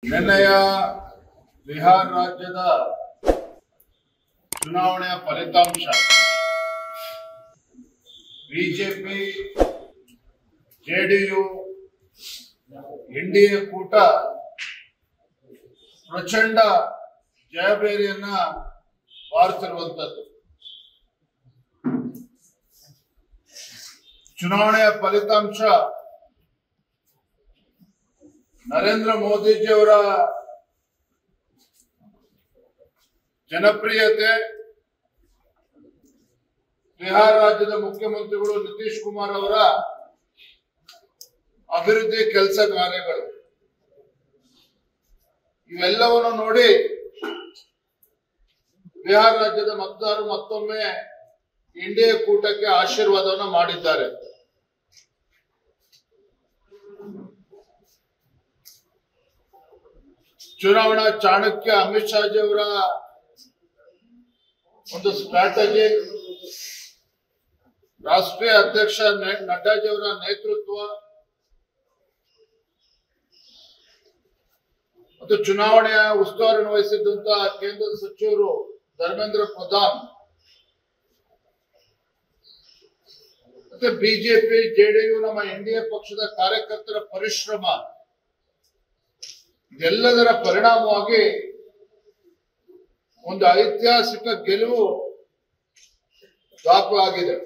ನಿನ್ನೆಯ ಬಿಹಾರ ರಾಜ್ಯದ ಚುನಾವಣೆಯ ಫಲಿತಾಂಶ ಬಿಜೆಪಿ ಜೆಡಿಯು ಎನ್ಡಿಎ ಕೂಟ ಪ್ರಚಂಡ ಜಯಬೇರಿಯನ್ನ ಬಾರಿಸಿರುವಂತದ್ದು. ಚುನಾವಣೆಯ ಫಲಿತಾಂಶ ನರೇಂದ್ರ ಮೋದಿಜಿಯವರ ಜನಪ್ರಿಯತೆ, ಬಿಹಾರ ರಾಜ್ಯದ ಮುಖ್ಯಮಂತ್ರಿಗಳು ನಿತೀಶ್ ಕುಮಾರ್ ಅವರ ಅಭಿವೃದ್ಧಿ ಕೆಲಸ ಕಾರ್ಯಗಳು ಇವೆಲ್ಲವನ್ನು ನೋಡಿ ಬಿಹಾರ ರಾಜ್ಯದ ಮತದಾರರು ಮತ್ತೊಮ್ಮೆ ಎನ್ಡಿಎ ಕೂಟಕ್ಕೆ ಆಶೀರ್ವಾದವನ್ನು ಮಾಡಿದ್ದಾರೆ. ಚುನಾವಣಾ ಚಾಣಕ್ಯ ಅಮಿತ್ ಶಾಜಿ ಅವರ ಒಂದು ಸ್ಟ್ರಾಟಜಿ, ರಾಷ್ಟ್ರೀಯ ಅಧ್ಯಕ್ಷ ನಡ್ಡಾಜಿ ಅವರ ನೇತೃತ್ವ ಮತ್ತು ಚುನಾವಣೆಯ ಉಸ್ತುವಾರಿ ವಹಿಸಿದ್ದಂತಹ ಕೇಂದ್ರದ ಸಚಿವರು ಧರ್ಮೇಂದ್ರ ಪ್ರಧಾನ್ ಮತ್ತೆ ಬಿಜೆಪಿ ಜೆಡಿಯು ನಮ್ಮ ಎನ್ಡಿಎ ಪಕ್ಷದ ಕಾರ್ಯಕರ್ತರ ಪರಿಶ್ರಮ ಇದೆಲ್ಲದರ ಪರಿಣಾಮವಾಗಿ ಒಂದು ಐತಿಹಾಸಿಕ ಗೆಲುವು ದಾಖಲಾಗಿದೆ.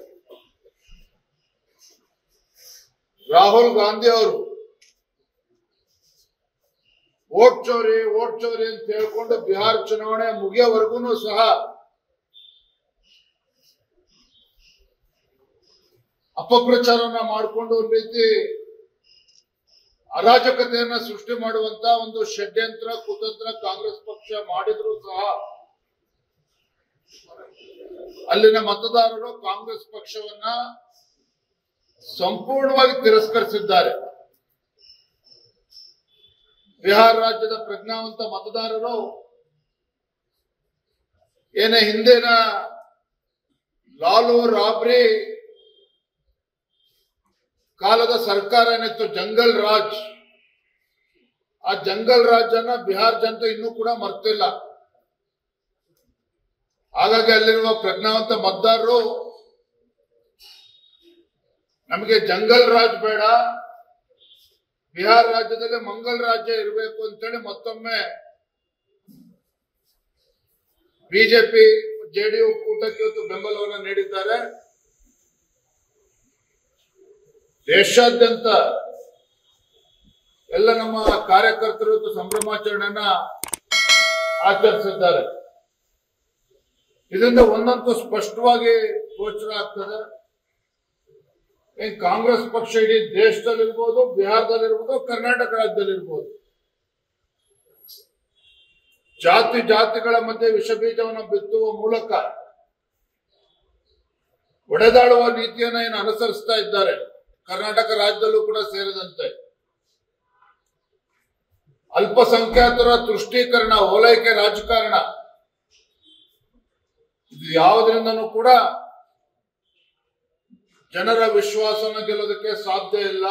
ರಾಹುಲ್ ಗಾಂಧಿ ಅವರು ವೋಟ್ ಚೋರಿ ಅಂತ ಹೇಳ್ಕೊಂಡು ಬಿಹಾರ ಚುನಾವಣೆ ಮುಗಿಯೋವರೆಗೂ ಸಹ ಅಪಪ್ರಚಾರವನ್ನ ಮಾಡಿಕೊಂಡು ಒಂದು ರೀತಿ ಅರಾಜಕತೆಯನ್ನ ಸೃಷ್ಟಿ ಮಾಡುವಂತ ಒಂದು ಷಡ್ಯಂತ್ರ ಕುತಂತ್ರ ಕಾಂಗ್ರೆಸ್ ಪಕ್ಷ ಮಾಡಿದ್ರು ಸಹ ಅಲ್ಲಿನ ಮತದಾರರು ಕಾಂಗ್ರೆಸ್ ಪಕ್ಷವನ್ನ ಸಂಪೂರ್ಣವಾಗಿ ತಿರಸ್ಕರಿಸಿದ್ದಾರೆ. ಬಿಹಾರ ರಾಜ್ಯದ ಪ್ರಜ್ಞಾವಂತ ಮತದಾರರು ಏನೇ ಹಿಂದಿನ ಲಾಲು ರಾಬ್ರಿ ಕಾಲದ ಸರ್ಕಾರ ಏನಿತ್ತು ಜಂಗಲ್ ರಾಜ್, ಆ ಜಂಗಲ್ ರಾಜ್ ಅನ್ನ ಬಿಹಾರ ಜನತೆ ಇನ್ನೂ ಕೂಡ ಮರ್ತಿಲ್ಲ. ಹಾಗಾಗಿ ಅಲ್ಲಿರುವ ಪ್ರಜ್ಞಾವಂತ ಮತದಾರರು ನಮಗೆ ಜಂಗಲ್ ರಾಜ್ ಬೇಡ, ಬಿಹಾರ ರಾಜ್ಯದಲ್ಲಿ ಮಂಗಲ್ ರಾಜ್ಯ ಇರಬೇಕು ಅಂತೇಳಿ ಮತ್ತೊಮ್ಮೆ ಬಿಜೆಪಿ ಜೆಡಿಯು ಕೂಟಕ್ಕೆ ಇವತ್ತು ಬೆಂಬಲವನ್ನು ನೀಡಿದ್ದಾರೆ. ದೇಶಾದ್ಯಂತ ಎಲ್ಲ ನಮ್ಮ ಕಾರ್ಯಕರ್ತರು ಇವತ್ತು ಸಂಭ್ರಮಾಚರಣೆಯನ್ನ ಆಚರಿಸಿದ್ದಾರೆ. ಇದರಿಂದ ಒಂದಂತೂ ಸ್ಪಷ್ಟವಾಗಿ ಗೋಚರ ಆಗ್ತದೆ, ಕಾಂಗ್ರೆಸ್ ಪಕ್ಷ ಇಡೀ ದೇಶದಲ್ಲಿರ್ಬೋದು, ಬಿಹಾರದಲ್ಲಿರ್ಬೋದು, ಕರ್ನಾಟಕ ರಾಜ್ಯದಲ್ಲಿರ್ಬೋದು ಜಾತಿಗಳ ಮಧ್ಯೆ ವಿಷಬೀಜವನ್ನು ಬಿತ್ತುವ ಮೂಲಕ ಒಡೆದಾಡುವ ನೀತಿಯನ್ನ ಏನು ಅನುಸರಿಸ್ತಾ ಇದ್ದಾರೆ, ಕರ್ನಾಟಕ ರಾಜ್ಯದಲ್ಲೂ ಕೂಡ ಸೇರಿದಂತೆ ಅಲ್ಪಸಂಖ್ಯಾತರ ತುಷ್ಟೀಕರಣ, ಓಲೈಕೆ ರಾಜಕಾರಣ, ಇದು ಯಾವುದರಿಂದನೂ ಕೂಡ ಜನರ ವಿಶ್ವಾಸವನ್ನು ಗೆಲ್ಲೋದಕ್ಕೆ ಸಾಧ್ಯ ಇಲ್ಲ.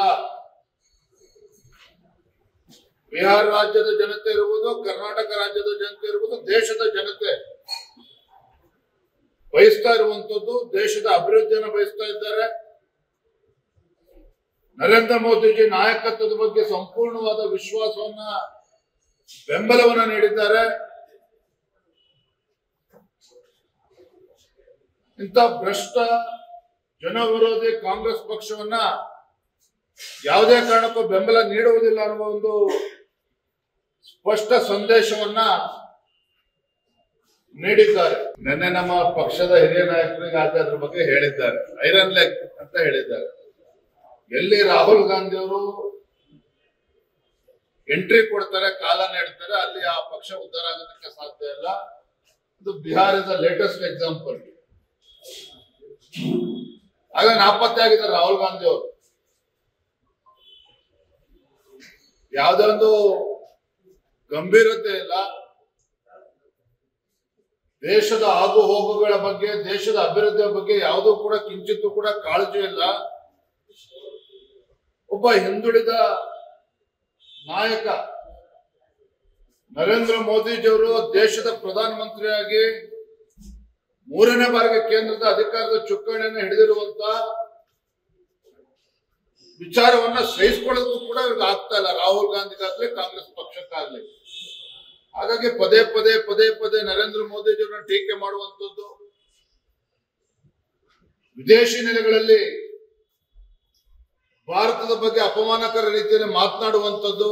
ಬಿಹಾರ ರಾಜ್ಯದ ಜನತೆ ಇರುವುದು, ಕರ್ನಾಟಕ ರಾಜ್ಯದ ಜನತೆ ಇರುವುದು, ದೇಶದ ಜನತೆ ಬಯಸ್ತಾ ಇರುವಂತದ್ದು, ದೇಶದ ಅಭಿವೃದ್ಧಿಯನ್ನು ಬಯಸ್ತಾ ಇದ್ದಾರೆ. ನರೇಂದ್ರ ಮೋದಿಜಿ ನಾಯಕತ್ವದ ಬಗ್ಗೆ ಸಂಪೂರ್ಣವಾದ ವಿಶ್ವಾಸವನ್ನ, ಬೆಂಬಲವನ್ನ ನೀಡಿದ್ದಾರೆ. ಇಂಥ ಭ್ರಷ್ಟ ಜನ ವಿರೋಧಿ ಕಾಂಗ್ರೆಸ್ ಪಕ್ಷವನ್ನ ಯಾವುದೇ ಕಾರಣಕ್ಕೂ ಬೆಂಬಲ ನೀಡುವುದಿಲ್ಲ ಅನ್ನುವ ಒಂದು ಸ್ಪಷ್ಟ ಸಂದೇಶವನ್ನ ನೀಡಿದ್ದಾರೆ. ನಿನ್ನೆ ನಮ್ಮ ಪಕ್ಷದ ಹಿರಿಯ ನಾಯಕರಿಗಾದ ಅದ್ರ ಬಗ್ಗೆ ಹೇಳಿದ್ದಾರೆ, ಐರನ್ ಲೆಗ್ ಅಂತ ಹೇಳಿದ್ದಾರೆ. ಎಲ್ಲಿ ರಾಹುಲ್ ಗಾಂಧಿ ಅವರು ಎಂಟ್ರಿ ಕೊಡ್ತಾರೆ, ಕಾಲ ನೀಡ್ತಾರೆ, ಅಲ್ಲಿ ಆ ಪಕ್ಷ ಉದ್ಧಾರ ಆಗೋದಕ್ಕೆ ಸಾಧ್ಯ ಇಲ್ಲ. ಇದು Bihar is the latest example. ಆಗ ನಾಪತ್ತೆ ಆಗಿದ್ದಾರೆ ರಾಹುಲ್ ಗಾಂಧಿ ಅವರು. ಯಾವುದೇ ಒಂದು ಗಂಭೀರತೆ ಇಲ್ಲ, ದೇಶದ ಆಗು ಹೋಗುಗಳ ಬಗ್ಗೆ, ದೇಶದ ಅಭಿವೃದ್ಧಿಯ ಬಗ್ಗೆ ಯಾವುದೂ ಕೂಡ ಕಿಂಚಿತ್ತೂ ಕೂಡ ಕಾಳಜಿ ಇಲ್ಲ. ಒಬ್ಬ ಹಿಂದುಳಿದ ನಾಯಕ ನರೇಂದ್ರ ಮೋದಿಜಿಯವರು ದೇಶದ ಪ್ರಧಾನಮಂತ್ರಿಯಾಗಿ 3ನೇ ಬಾರಿಗೆ ಕೇಂದ್ರದ ಅಧಿಕಾರದ ಚುಕ್ಕಾಣಿಯನ್ನು ಹಿಡಿದಿರುವಂತ ವಿಚಾರವನ್ನ ಸಹಿಸಿಕೊಳ್ಳೋದು ಕೂಡ ಇವ್ರಿಗೆ ಆಗ್ತಾ ಇಲ್ಲ, ರಾಹುಲ್ ಗಾಂಧಿಗಾಗ್ಲಿ ಕಾಂಗ್ರೆಸ್ ಪಕ್ಷಕ್ಕಾಗ್ಲಿ. ಹಾಗಾಗಿ ಪದೇ ಪದೇ ನರೇಂದ್ರ ಮೋದಿಜಿಯವರನ್ನ ಟೀಕೆ ಮಾಡುವಂತದ್ದು, ವಿದೇಶಿ ನೆಲೆಗಳಲ್ಲಿ ಭಾರತದ ಬಗ್ಗೆ ಅಪಮಾನಕರ ರೀತಿಯಲ್ಲಿ ಮಾತನಾಡುವಂಥದ್ದು,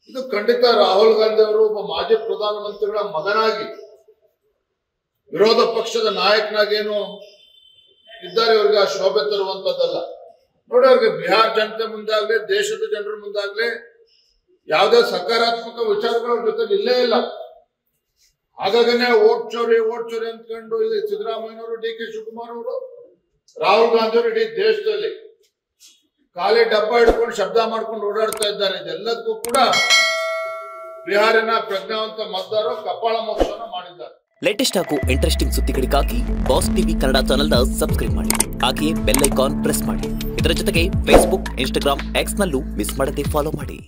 ಇದು ಖಂಡಿತ ರಾಹುಲ್ ಗಾಂಧಿ ಅವರು ಒಬ್ಬ ಮಾಜಿ ಪ್ರಧಾನಮಂತ್ರಿಗಳ ಮಗನಾಗಿ ವಿರೋಧ ಪಕ್ಷದ ನಾಯಕನಾಗೇನು ಇದ್ದಾರೆ, ಇವರಿಗೆ ಆ ಶೋಭೆ ತರುವಂತದ್ದಲ್ಲ. ನೋಡಿ, ಅವ್ರಿಗೆ ಬಿಹಾರ್ ಜನತೆ ಮುಂದಾಗ್ಲಿ ದೇಶದ ಜನರ ಮುಂದಾಗ್ಲಿ ಯಾವುದೇ ಸಕಾರಾತ್ಮಕ ವಿಚಾರಗಳ ಜೊತೆ ಇಲ್ಲೇ ಇಲ್ಲ. ಹಾಗಾಗಿನೇ ಓಟ್ ಚೋರಿ ಅಂದ್ಕೊಂಡು ಇಲ್ಲಿ ಸಿದ್ದರಾಮಯ್ಯನವರು, ಡಿ ಕೆ ಶಿವಕುಮಾರ್ ಅವರು, ರಾಹುಲ್ ಗಾಂಧಿ ಅವರು ಇಡೀ ದೇಶದಲ್ಲಿ ಖಾಲಿ ಡಬ್ಬ ಹಿಡ್ಕೊಂಡು ಶಬ್ದ ಮಾಡ್ಕೊಂಡು ಓಡಾಡ್ತಾ ಇದ್ದಾರೆ. ಇದೆಲ್ಲದಕ್ಕೂ ಕೂಡ ಬಿಹಾರಿನ ಪ್ರಜ್ಞಾವಂತ ಮತದಾರರು ಕಪಾಳ ಮೋಕ್ಷವನ್ನು ಮಾಡಿದ್ದಾರೆ. ಲೇಟೆಸ್ಟ್ ಹಾಗೂ ಇಂಟ್ರೆಸ್ಟಿಂಗ್ ಸುದ್ದಿಗಳಿಗಾಗಿ ಬಾಸ್ ಟಿವಿ ಕನ್ನಡ ಚಾನೆಲ್ನ ಸಬ್ಸ್ಕ್ರೈಬ್ ಮಾಡಿ, ಹಾಗೆಯೇ ಬೆಲ್ ಐಕಾನ್ ಪ್ರೆಸ್ ಮಾಡಿ. ಇದರ ಜೊತೆಗೆ ಫೇಸ್ಬುಕ್, ಇನ್ಸ್ಟಾಗ್ರಾಮ್, ಎಕ್ಸ್ ನಲ್ಲೂ ಮಿಸ್ ಮಾಡದೆ ಫಾಲೋ ಮಾಡಿ.